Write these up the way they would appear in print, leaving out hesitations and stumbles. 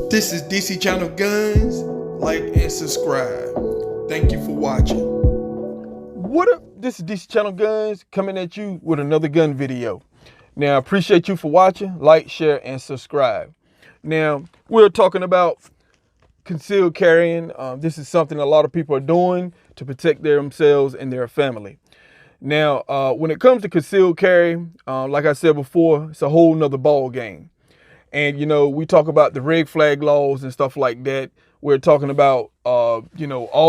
This is DC Channel Guns. Like and subscribe. Thank you for watching. What up? This is DC Channel Guns coming at you with another gun video. Now, I appreciate you for watching. Like, share, and subscribe. Now, we're talking about concealed carrying. This is something a lot of people are doing to protect themselves and their family. Now, when it comes to concealed carry, like I said before, it's a whole nother ball game. And, we talk about the red flag laws and stuff like that. We're talking about, all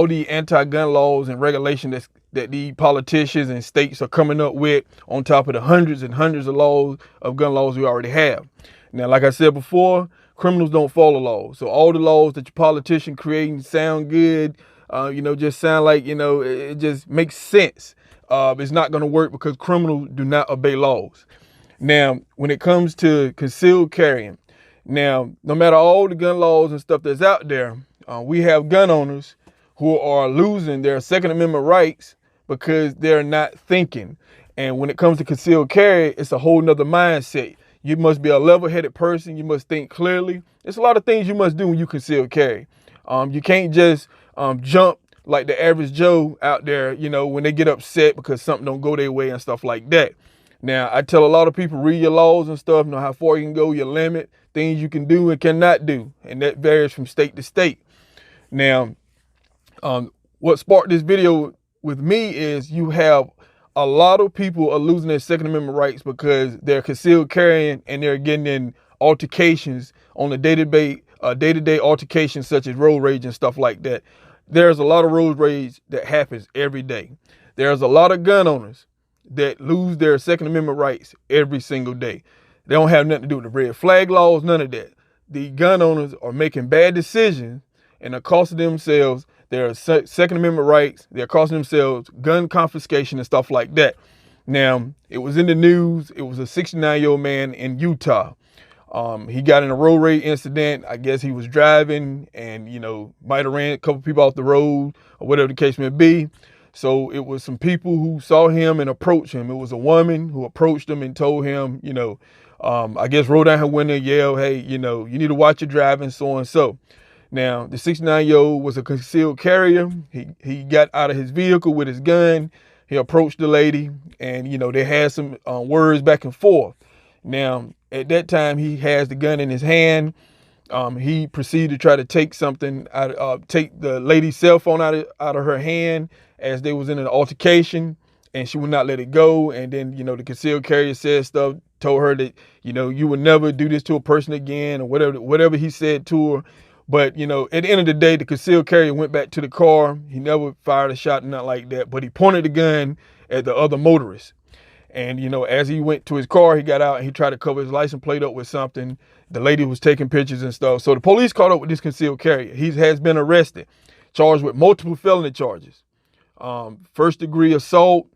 the anti-gun laws and regulations that the politicians and states are coming up with on top of the hundreds and hundreds of gun laws we already have. Now, like I said before, criminals don't follow laws. So all the laws that your politician creating sound good, just sound like, it just makes sense. It's not going to work because criminals do not obey laws. Now, when it comes to concealed carrying, now, no matter all the gun laws and stuff that's out there, we have gun owners who are losing their Second Amendment rights because they're not thinking. And when it comes to concealed carry, it's a whole nother mindset. You must be a level-headed person. You must think clearly. There's a lot of things you must do when you conceal carry. You can't just jump like the average Joe out there, when they get upset because something don't go their way and stuff like that. Now, I tell a lot of people, read your laws and stuff, know how far you can go, your limit, things you can do and cannot do. And that varies from state to state. Now, what sparked this video with me is you have a lot of people are losing their Second Amendment rights because they're concealed carrying and they're getting in altercations on a day-to-day altercations such as road rage and stuff like that. There's a lot of road rage that happens every day. There's a lot of gun owners that lose their Second Amendment rights every single day. They don't have nothing to do with the red flag laws, none of that. The gun owners are making bad decisions and are costing themselves their Second Amendment rights. They're costing themselves gun confiscation and stuff like that. Now, it was in the news. It was a 69-year-old man in Utah. He got in a road rage incident. I guess he was driving and, might have ran a couple people off the road or whatever the case may be. So it was some people who saw him and approached him. It was a woman who approached him and told him, I guess rolled down her window and yelled, hey, you need to watch your driving, so and so. Now, the 69-year-old was a concealed carrier. He got out of his vehicle with his gun. He approached the lady and, they had some words back and forth. Now, at that time, he has the gun in his hand. He proceeded to try to take take the lady's cell phone out of her hand as they was in an altercation, and she would not let it go. And then, the concealed carrier said stuff, told her that, you would never do this to a person again, or whatever he said to her. But, at the end of the day, the concealed carrier went back to the car. He never fired a shot, nothing like that, but he pointed the gun at the other motorist. And, as he went to his car, he got out and he tried to cover his license plate up with something. The lady was taking pictures and stuff. So the police caught up with this concealed carrier. He has been arrested, charged with multiple felony charges. First degree assault.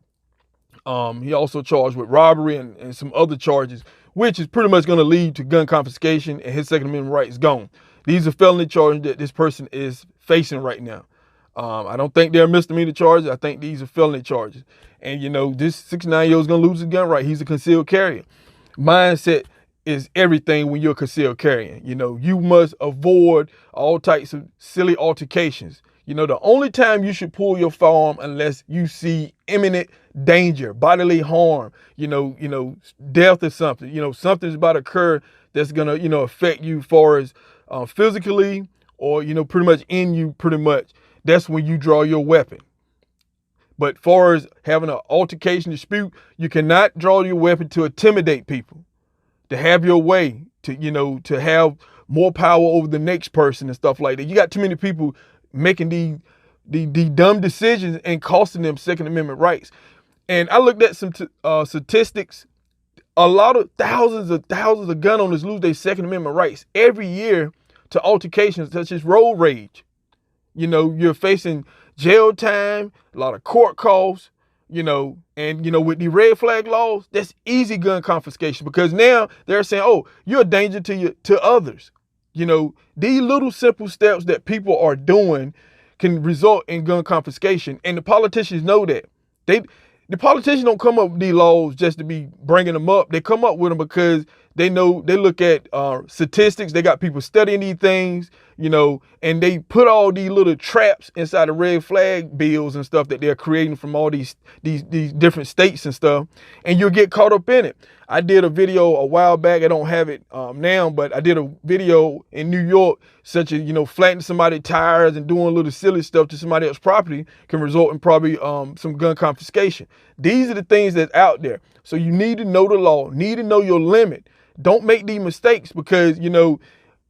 He also charged with robbery and some other charges, which is pretty much going to lead to gun confiscation, and his Second Amendment right is gone. These are felony charges that this person is facing right now. I don't think they're misdemeanor charges. I think these are felony charges. And, this 69-year-old is going to lose his gun right. He's a concealed carrier. Mindset is everything when you're concealed carrying. You must avoid all types of silly altercations. The only time you should pull your firearm unless you see imminent danger, bodily harm, death or something. Something's about to occur that's going to, affect you as far as physically or, pretty much in you pretty much. That's when you draw your weapon. But far as having an altercation dispute, you cannot draw your weapon to intimidate people, to have your way, to have more power over the next person and stuff like that. You got too many people making the dumb decisions and costing them Second Amendment rights. And I looked at some statistics. A lot of thousands of gun owners lose their Second Amendment rights every year to altercations such as road rage. You're facing jail time, a lot of court costs, and, with the red flag laws, that's easy gun confiscation because now they're saying, oh, you're a danger to others. These little simple steps that people are doing can result in gun confiscation. And the politicians know that. The politicians don't come up with these laws just to be bringing them up. They come up with them because They know, they look at statistics. They got people studying these things, you know, and they put all these little traps inside the red flag bills and stuff that they're creating from all these different states and stuff, and you'll get caught up in it. I did a video a while back. I don't have it now, but I did a video in New York, such as, you know, flattening somebody's tires and doing a little silly stuff to somebody else's property can result in probably some gun confiscation. These are the things that's out there. So you need to know the law, need to know your limit. Don't make these mistakes, because, you know,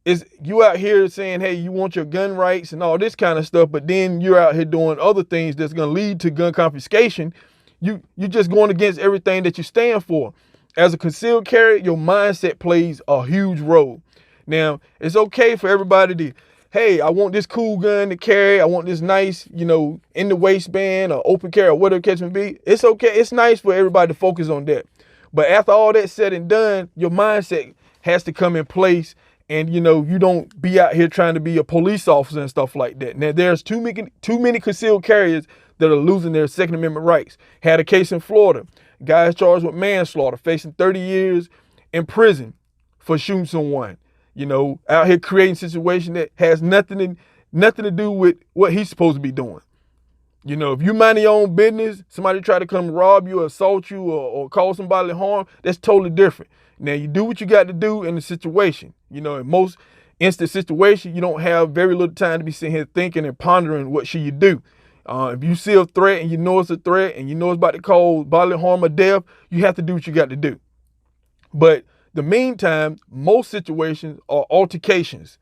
it's you out here saying, hey, you want your gun rights and all this kind of stuff, but then you're out here doing other things that's going to lead to gun confiscation. You're just going against everything that you stand for. As a concealed carrier, your mindset plays a huge role. Now, it's okay for everybody to, hey, I want this cool gun to carry. I want this nice, you know, in the waistband or open carry or whatever the case may be. It's okay. It's nice for everybody to focus on that. But after all that's said and done, your mindset has to come in place, and, you know, you don't be out here trying to be a police officer and stuff like that. Now, there's too many concealed carriers that are losing their Second Amendment rights. Had a case in Florida. Guys charged with manslaughter, facing 30 years in prison for shooting someone. You know, out here creating a situation that has nothing to do with what he's supposed to be doing. You know, if you mind your own business, somebody try to come rob you or assault you or cause somebody harm, that's totally different. Now, you do what you got to do in the situation. You know, in most instant situations, you don't have very little time to be sitting here thinking and pondering what should you do. If you see a threat and you know it's a threat and you know it's about to cause bodily harm or death, you have to do what you got to do. But the meantime, most situations are altercations.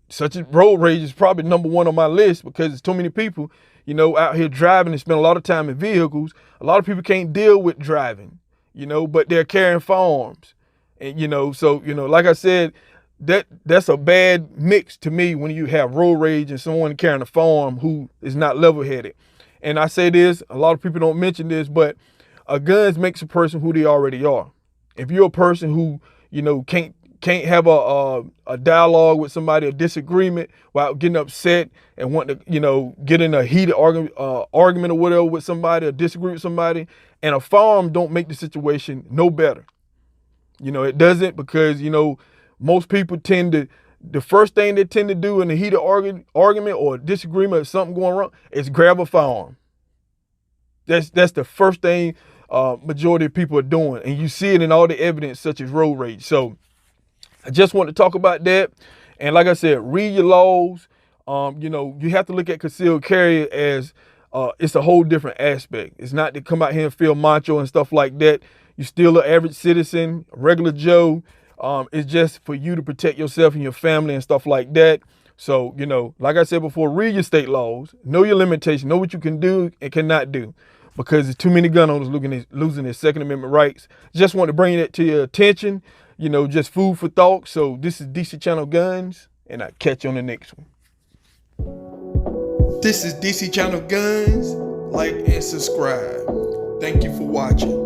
Such as road rage is probably number one on my list, because there's too many people, you know, out here driving and spend a lot of time in vehicles. A lot of people can't deal with driving, you know, but they're carrying firearms. And, you know, so, you know, like I said, that's a bad mix to me when you have road rage and someone carrying a firearm who is not level-headed. And I say this, a lot of people don't mention this, but a gun makes a person who they already are. If you're a person who, you know, can't have a dialogue with somebody, a disagreement, without getting upset and want to, you know, get in a heated argument or whatever with somebody, or disagree with somebody, and a firearm don't make the situation no better. You know, it doesn't, because, you know, most people the first thing they tend to do in a heated argument or disagreement or something going wrong is grab a firearm. That's the first thing majority of people are doing. And you see it in all the evidence, such as road rage. So I just want to talk about that. And like I said, read your laws. You know, you have to look at concealed carry as it's a whole different aspect. It's not to come out here and feel macho and stuff like that. You're still an average citizen, a regular Joe. It's just for you to protect yourself and your family and stuff like that. So, you know, like I said before, read your state laws, know your limitations, know what you can do and cannot do, because there's too many gun owners losing their Second Amendment rights. Just want to bring that to your attention, you know, just food for thought. So this is DC Channel Guns, and I'll catch you on the next one. This is DC Channel Guns. Like and subscribe. Thank you for watching.